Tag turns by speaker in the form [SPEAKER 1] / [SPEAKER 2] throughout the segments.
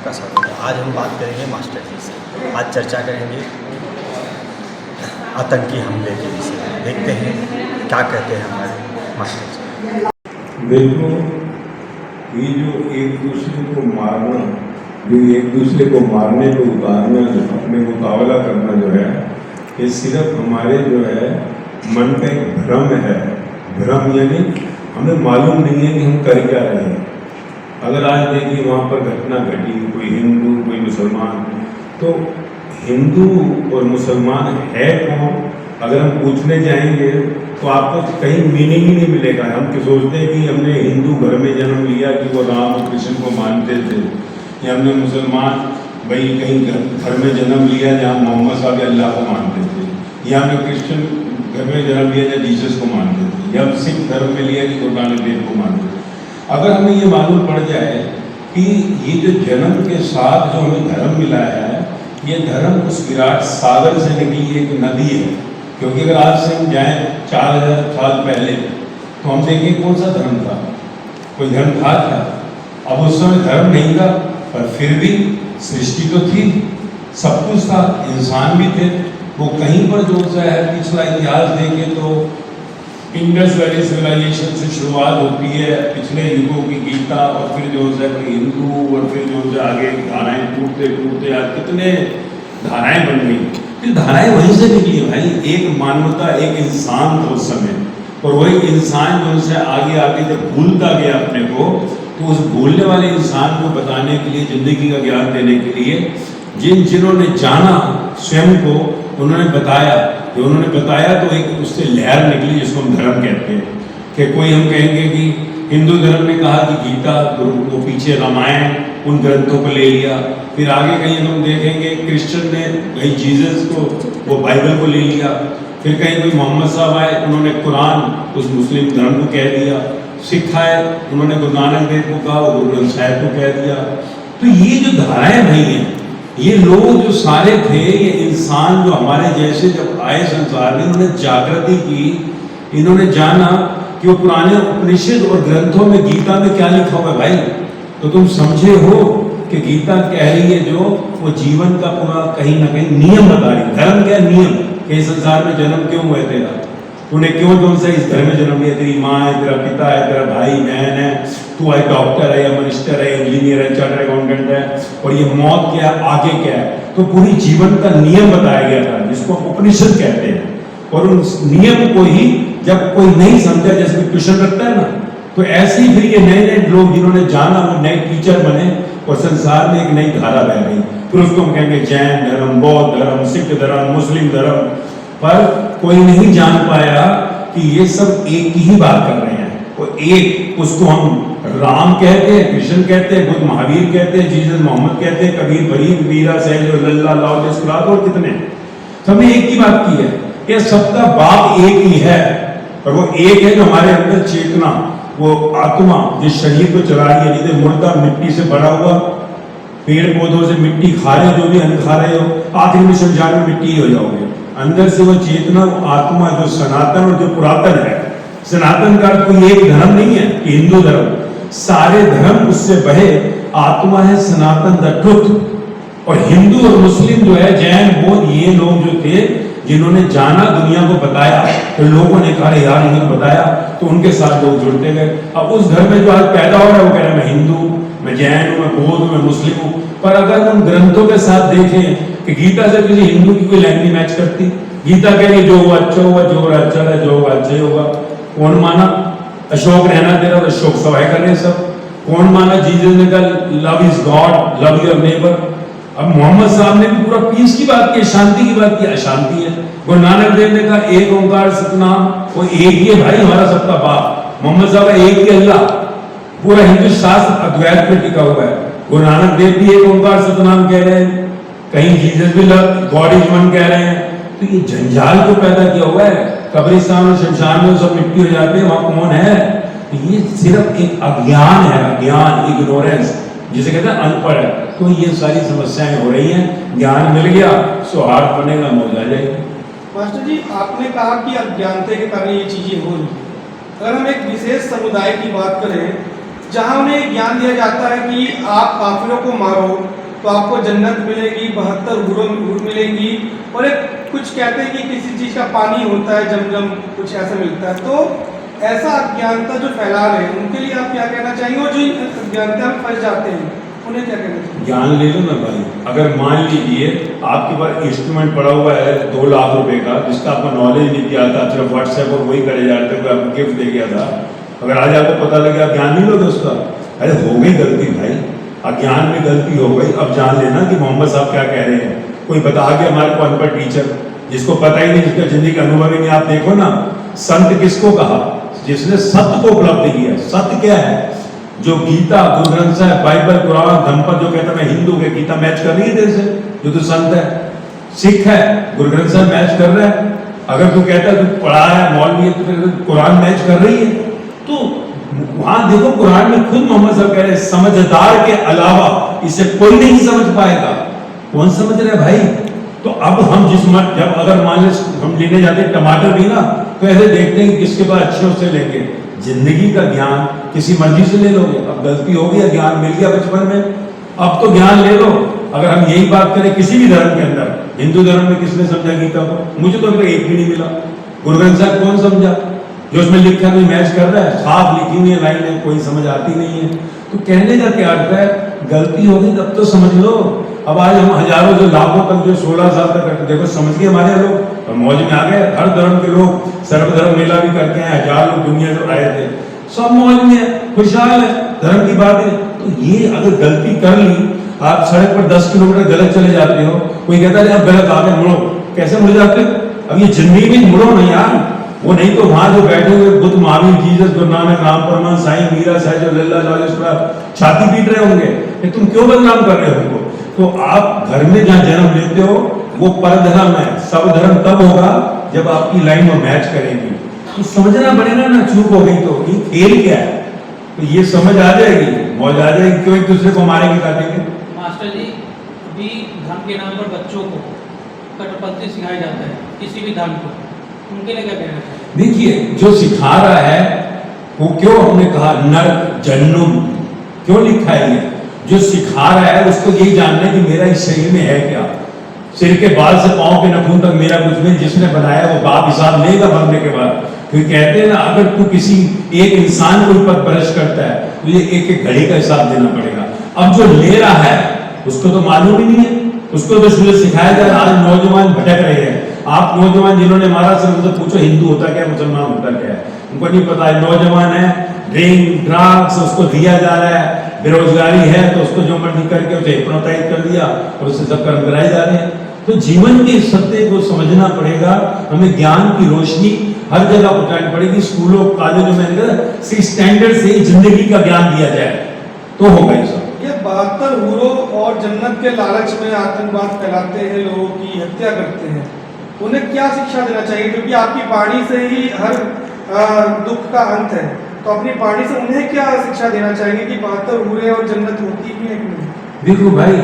[SPEAKER 1] का स्वागत है। आज हम बात करेंगे मास्टर जी से। आज चर्चा करेंगे आतंकी हमले के विषय में। देखते हैं क्या कहते हैं हमारे मास्टर जी।
[SPEAKER 2] देखो, ये जो एक दूसरे को मारना, जो एक दूसरे को मारने को उतारना, जो अपने मुकाबला करना जो है, ये सिर्फ हमारे जो है मन का एक भ्रम है। भ्रम यानी हमें मालूम नहीं है कि हम कर क्या रहे हैं। अगर आज देखिए वहाँ पर घटना घटी, कोई हिंदू कोई मुसलमान, तो हिंदू और मुसलमान है कौन? अगर हम पूछने जाएंगे तो आपको कहीं मीनिंग ही नहीं मिलेगा। हम तो सोचते हैं कि हमने हिंदू घर में जन्म लिया कि वो राम और कृष्ण को मानते थे, या हमने मुसलमान भाई कहीं घर में जन्म लिया जहाँ मोहम्मद साहब अल्लाह को मानते थे, या हमने क्रिश्चियन घर में जन्म लिया जहाँ जीसस को मानते थे, या हम सिख धर्म में लिया कि गुरु नानक देव को मानते थे। अगर हमें ये मालूम पड़ जाए कि ये जो जन्म के साथ जो हमें धर्म मिला है, ये धर्म उस विराट सागर से निकली एक नदी है। क्योंकि अगर आज से हम जाएँ 4000 साल पहले तो हम देखें कौन सा धर्म था, कोई धर्म था क्या? अब उस समय धर्म नहीं था, पर फिर भी सृष्टि तो थी, सब कुछ था, इंसान भी थे। वो कहीं पर जो सा है पिछला इतिहास देखें तो इंडस वैली सिविलाइजेशन से शुरुआत होती है, पिछले युगों की गीता, और फिर जो है हिंदू, और फिर जो है आगे धाराएं टूटते टूटते आज कितने धाराएं बन गई। फिर धाराएं वहीं से निकली भाई। एक मानवता, एक इंसान था उस समय, और वही इंसान जो से आगे आगे जब भूलता गया अपने को, तो उस भूलने वाले इंसान को बताने के लिए, जिंदगी का ज्ञान देने के लिए जिन्होंने जाना स्वयं को, उन्होंने बताया। जो उन्होंने बताया तो एक उससे लहर निकली जिसको हम धर्म कहते हैं। कि कोई हम कहेंगे कि हिंदू धर्म ने कहा कि गीता, गुरु को पीछे रामायण, उन ग्रंथों को ले लिया। फिर आगे कहीं हम देखेंगे क्रिश्चियन ने भाई जीसस को, वो बाइबल को ले लिया। फिर कहीं कोई मोहम्मद साहब आए, उन्होंने कुरान उस मुस्लिम धर्म को कह दिया। सिख आए, उन्होंने गुरु नानक देव को कहा, वो गुरु ग्रंथ साहिब को कह दिया। तो ये जो धाराएं भाई हैं, ये लोग जो सारे थे, ये इंसान जो हमारे जैसे जब आए संसार में, इन्होंने जागृति की, इन्होंने जाना कि वो पुराने उपनिषद और ग्रंथों में, गीता में क्या लिखा हुआ है भाई। तो तुम समझे हो कि गीता कह रही है जो वो जीवन का पूरा कहीं ना कहीं नियम बता रही है। धर्म क्या नियम, कि इस संसार में जन्म क्यों हुआ तेरा, तूने क्यों कौन सा इस घर में जन्म लिया, तेरी माँ है, तेरा पिता है, तेरा भाई बहन है, तू है डॉक्टर है या मिनिस्टर है, इंजीनियर है, चार्टर्ड अकाउंटेंट है, और ये मौत क्या है, आगे क्या है। तो पूरी जीवन का नियम बताया गया था, जिसको उपनिषद कहते हैं। और उन नियम को ही जब कोई नहीं समझा, जैसे कोई ट्यूशन रखता है ना, तो ऐसे ही फिर ये नए नए लोग जिन्होंने जाना, वो नए टीचर बने, और संसार में एक नई धारा बह गई। फिर उसको हम कहेंगे जैन धर्म, बौद्ध धर्म, सिख धर्म, मुस्लिम धर्म। पर कोई नहीं जान पाया कि ये सब एक ही बात कर रहे हैं। वो एक, उसको हम राम कहते हैं, कृष्ण कहते हैं, बुद्ध महावीर कहते हैं, जीसस मोहम्मद कहते हैं, कबीर फरीद मीरा सहज लल्ला लाओ जसकुरात, और कितने, सबने एक ही बात की है। ये सबका बाप एक ही है, और वो एक है जो हमारे अंदर चेतना, वो आत्मा जिस शरीर को चला रही है। नहीं मुर्दा मिट्टी से बड़ा हुआ, पेड़ पौधों से मिट्टी खा रहे, जो भी अन्न खा रहे हो, आखिर में शमशान में मिट्टी ही हो जाओगे। अंदर से वो चेतना, वो आत्मा जो सनातन और जो पुरातन है। सनातन का कोई एक धर्म नहीं है कि हिंदू धर्म, सारे धर्म उससे बहे, आत्मा है सनातन, द ट्रुथ। और हिंदू और मुस्लिम जो है, जैन, बौद्ध, ये लोग जो थे जिन्होंने जाना, दुनिया को बताया, तो लोगों ने कहा यार इन्होंने बताया, तो उनके साथ लोग जुड़ते गए। अब उस घर में जो आज पैदा हो रहा है वो कह रहा है मैं हिंदू, मैं जैन हूँ, मैं बौद्ध हूँ, मैं मुस्लिम हूँ। पर अगर उन ग्रंथों के साथ देखें कि गीता से किसी हिंदू की कोई लाइन नहीं मैच करती। गीता कह रही जो हुआ अच्छा हुआ, जो हुआ अच्छा है, जो होगा अच्छा ही होगा। कौन माना अशोक रहना तेरा, तो अशोक सवाई कर रहे सब। कौन माना जीसस ने कहा love is God, love your neighbour. अब मोहम्मद साहब ने भी पूरा पीस की बात की, शांति की बात की, अशांति है। गुरु नानक देव ने कहा एक ओंकार सतनाम, वो एक ही है भाई हमारा सबका बाप। मोहम्मद साहब का एक ही अल्लाह, पूरा हिंदू शास्त्र अद्वैत में टिका हुआ है। गुरु नानक देव भी एक ओंकार सतनाम कह रहे हैं, कहीं जीसस भी गॉड इज वन कह रहे हैं। तो ये जंजाल को पैदा किया हुआ है। कब्रिस्तान और शमशान में सब मिट्टी हो जाते हैं, वहां कौन है? ये सिर्फ एक अज्ञान है, अज्ञान, इग्नोरेंस, जिसे कहते हैं अनपढ़ है। तो ये सारी समस्याएं हो रही हैं। ज्ञान मिल गया, सौहार्द बनेगा, मौज आ जाएगी।
[SPEAKER 3] मास्टर जी, आपने कहा कि अज्ञानता के कारण ये चीजें हो रही हैं। अगर हम एक विशेष समुदाय की बात करें, जहाँ उन्हें ज्ञान दिया जाता है कि आप काफिरों को मारो तो आपको जन्नत मिलेगी, 72 हूर मिलेंगी, और एक कुछ कहते हैं कि किसी चीज़ का पानी होता है जमजम, कुछ ऐसा मिलता है। तो ऐसा अज्ञानता जो फैला रहे हैं उनके लिए आप क्या कहना चाहेंगे, और जो अज्ञानता में फंस जाते हैं उन्हें क्या कहना चाहिए?
[SPEAKER 2] ज्ञान ले लो ना भाई। अगर मान लीजिए आपके पास इंस्ट्रूमेंट पड़ा हुआ है 2 लाख रुपए का, जिसका आपको नॉलेज नहीं दिया था, सिर्फ व्हाट्सएप और वही करे जा रहे थे, कोई आपको गिफ्ट दे गया था, अगर आज आपको पता लगे आप ज्ञान नहीं लोगे उसका? अरे हो गई गलती भाई, अज्ञान में गलती हो गई, अब जान लेना कि मोहम्मद साहब क्या कह रहे हैं। कोई बता गया हमारे को अनपढ़ टीचर, जिसको पता ही नहीं, जिसका जिंदगी का अनुभव ही नहीं। आप देखो ना, संत किसको कहा? जिसने सत्य को उपलब्ध किया। सत्य क्या है? जो गीता, गुरु ग्रंथ साहिब, बाइबल, कुरान, धम्मपद जो कहता है मैं हिंदू के, गीता मैच कर रही है तेरे से? जो तू संत है, सिख है, गुरु ग्रंथ साहिब मैच कर रहा है। अगर तू कहता है तू पढ़ा है, मौलवी है, तो कुरान मैच कर रही है। तो वहां देखो कुरान में खुद मोहम्मद साहब कह रहे हैं समझदार के अलावा इसे कोई नहीं समझ पाएगा। कौन समझ रहे भाई? तो अब हम जब अगर मान लो हम लेने जाते हैं टमाटर भी ना, तो ऐसे देखते हैं कि किसके पास अच्छे उससे लेंगे। जिंदगी का ज्ञान किसी मर्जी से ले लोगे। अब गलती हो गई, ज्ञान मिल गया बचपन में, अब तो ज्ञान ले लो। अगर हम यही बात करें किसी भी धर्म के अंदर, हिंदू धर्म में किसने समझा गीता को? मुझे तो अभी एक भी नहीं मिला। गुरु ग्रंथ साहिब कौन समझा? जो उसमें लिखा कोई मैच कर रहा है, साफ लिखी हुई है लाइन, कोई समझ आती नहीं है। तो कहने का क्या अर्थ है? गलती होगी तब तो समझ लो। अब आज हम हजारों से लाखों तक जो 16 साल तक करते, देखो समझ गए हमारे लोग, और मौज में आ गए। हर धर्म के लोग सर्वधर्म मेला भी करते हैं, 1000 लोग दुनिया से आए थे, सब मौज में खुशहाल है, धर्म की बात है। तो ये अगर गलती कर ली, आप सड़क पर 10 किलोमीटर गलत चले जाते हो, कोई कहता है आप गलत आ गए, मुड़ो। कैसे मुड़ जाते हो? अब ये जिंदगी में मुड़ो नहीं यार। वो नहीं तो वहां जो बैठे हुए बुद्ध, महावीर, जीसस, गुरु नानक, राम परमान, साईं, मीरा, साहब, लल्ला, लालेश्वरा छाती पीट रहे होंगे, तुम क्यों बदनाम कर रहे हो उनको? तो आप घर में जहाँ जन्म लेते हो वो परधर्म है। सब धर्म तब होगा जब आपकी लाइन में मैच करेगी। तो समझना पड़ेगा ना, चूक हो गई तो ये खेल क्या है? तो ये समझ आ जाएगी, मौज आ जाएगी, क्यों एक दूसरे को मारेंगे काटेंगे।
[SPEAKER 4] मास्टर जी, अभी धर्म के नाम पर बच्चों को कट्टरपंथी सिखाया जाता है, किसी भी धर्म को, उनके लिए क्या कहना चाहिए?
[SPEAKER 2] देखिए, जो सिखा रहा है वो क्यों हमने कहा नर्क जन्नुम क्यों लिखा है? ये जो सिखा रहा है उसको यही जानना है कि मेरा इस शरीर में है क्या। सिर के बाल से पांव के नाखून तक मेरा कुछ नहीं, जिसने बनाया वो बाप हिसाब लेगा मरने के बाद। क्योंकि कहते हैं ना, अगर तू किसी एक इंसान के ऊपर ब्रश करता है तो ये एक एक घड़ी का हिसाब देना पड़ेगा। अब जो ले रहा है उसको तो मालूम ही नहीं है, उसको तो शुरू सिखाया जा रहा है। आज नौजवान भटक रहे हैं। आप नौजवान जिन्होंने मारा सर उनसे पूछो हिंदू होता क्या, मुसलमान होता क्या है, उनको नहीं पता है। नौजवान है, ड्रिंक ड्रग्स उसको दिया जा रहा है, बेरोजगारी है तो उसको जो मर्जी करके उसे हिप्नोटाइज कर दिया और उससे सब कर्म कराए जा रहे हैं। तो जीवन के सत्य को समझना पड़ेगा। हमें ज्ञान की रोशनी हर जगह पहुंचानी पड़ेगी। स्कूलों कॉलेजों में स्टैंडर्ड से जिंदगी का ज्ञान दिया जाए तो होगा ये सब।
[SPEAKER 3] ये 72 हूरों और जन्नत के लालच में आतंकवाद फैलाते हैं, लोगों की हत्या करते हैं, उन्हें क्या शिक्षा देना चाहिए? क्योंकि आपकी वाणी से ही हर दुख का अंत है, तो अपनी वाणी से उन्हें क्या शिक्षा देना चाहेंगे कि 72 हूरें और जन्नत होती भी है कि नहीं?
[SPEAKER 2] देखो भाई,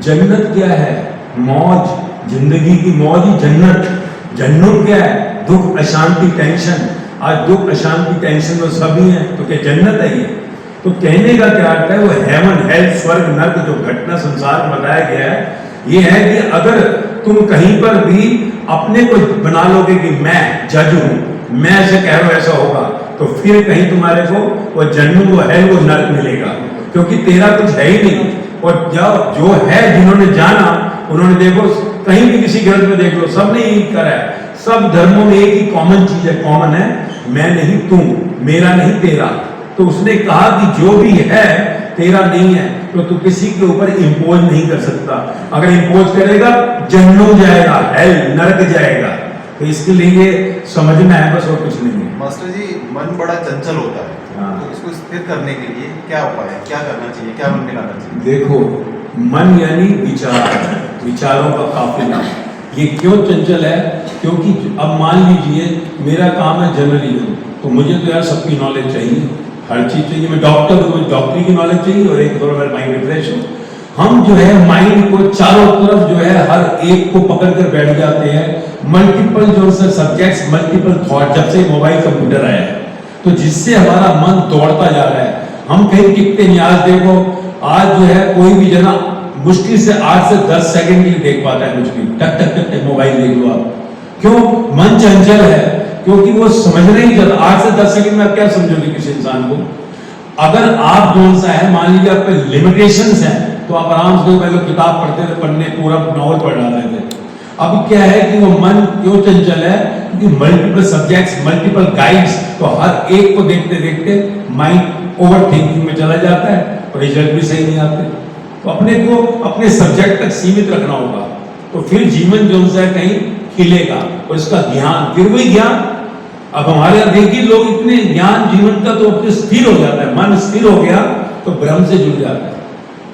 [SPEAKER 2] जन्नत क्या है? मौज, जिंदगी की मौज ही जन्नत। जन्नत क्या है? दुख, अशांति, टेंशन। आज दुख, अशांति, टेंशन तो सभी है, तो क्या जन्नत है ये? तो कहने का क्या अर्थ है? वो हेवन, हेल, स्वर्ग, नर्क जो घटना संसार में बताया गया है, ये है कि अगर तुम कहीं पर भी अपने को बना लोगे कि मैं जज हूं, मैं ऐसे कह रहा हूं ऐसा होगा, तो फिर कहीं तुम्हारे को वो जन्म, वो है, वो नर्क मिलेगा, क्योंकि तेरा कुछ है ही नहीं। और जो है, जिन्होंने जाना उन्होंने देखो कहीं भी किसी ग्रंथ में देख लो, सबने यही करा है। सब धर्मों में एक ही कॉमन चीज है, कॉमन है, मैं नहीं तुम, मेरा नहीं तेरा। तो उसने कहा कि जो भी है तेरा नहीं है, तो तू किसी के ऊपर इंपोज नहीं कर सकता। अगर इंपोज करेगा जन्नत जाएगा, हेल, नरक जाएगा। तो इसके लिए समझना है बस, और कुछ नहीं है।
[SPEAKER 5] मास्टर जी, मन बड़ा चंचल होता है,
[SPEAKER 2] हाँ।
[SPEAKER 5] तो इसको स्थिर करने के लिए क्या उपाय है, क्या करना चाहिए, क्या मन में लाना चाहिए?
[SPEAKER 2] देखो, मन यानी विचार, विचारों का काफिला। ये क्यों चंचल है? क्योंकि अब मान लीजिए मेरा काम है जर्नलिज्म, तो मुझे तो यार सबकी नॉलेज चाहिए, हर चीज चाहिए। मैं डॉक्टर हूँ, डॉक्टरी की नॉलेज चाहिए, और एक थोड़ा माइंड रिफ्रेश हो। हम जो है माइंड को चारों तरफ जो है हर एक को पकड़ कर बैठ जाते हैं। मल्टीपल जो सब्जेक्ट्स, मल्टीपल थॉट, जब से मोबाइल कंप्यूटर आया है, तो जिससे हमारा मन दौड़ता जा रहा है। हम कहीं टिकते नहीं। आज देखो, आज जो है कोई भी जना मुश्किल से 8 से 10 सेकंड के लिए देख पाता है कुछ भी, टक टक टक टक मोबाइल देख लो आप। क्यों? मन चंचल है, क्योंकि वो समझना ही चाहता। 8 से 10 सेकंड में आप क्या समझोगे किसी इंसान को? अगर आप कौन सा है, मान लीजिए आप पे लिमिटेशंस हैं, तो आप आराम से पहले किताब पढ़ते थे, पढ़ने पूरा नॉवल पढ़ डालते थे। अब क्या है कि वो मन क्यों चंचल है? क्योंकि मल्टीपल सब्जेक्ट्स, मल्टीपल गाइड्स, तो हर एक को देखते देखते माइंड ओवर थिंकिंग में चला जाता है और रिजल्ट भी सही नहीं आते। तो अपने को अपने सब्जेक्ट तक सीमित रखना होगा, तो फिर जीवन जो है कहीं खिलेगा। और इसका ज्ञान, फिर वही ज्ञान। अब हमारे यहाँ देखिए लोग इतने ज्ञान जीवन का तो अपने स्थिर हो जाता है, मन स्थिर हो गया तो ब्रह्म से जुड़ जाता है।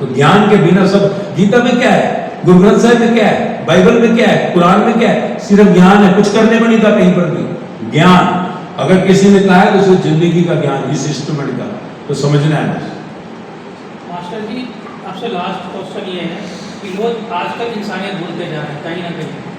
[SPEAKER 2] तो ज्ञान के बिना सब, गीता में क्या है, गुरु ग्रंथ साहिब में क्या है, बाइबल में क्या है, कुरान में क्या है, सिर्फ ज्ञान है, कुछ करने को नहीं था कहीं पर भी। ज्ञान अगर किसी ने कहा है तो सिर्फ जिंदगी का ज्ञान, इस इंस्ट्रूमेंट का, तो समझना है।
[SPEAKER 4] मास्टर जी, आपसे लास्ट क्वेश्चन ये है कि लोग आजकल इंसानियत भूलते जा रहे हैं कहीं ना कहीं।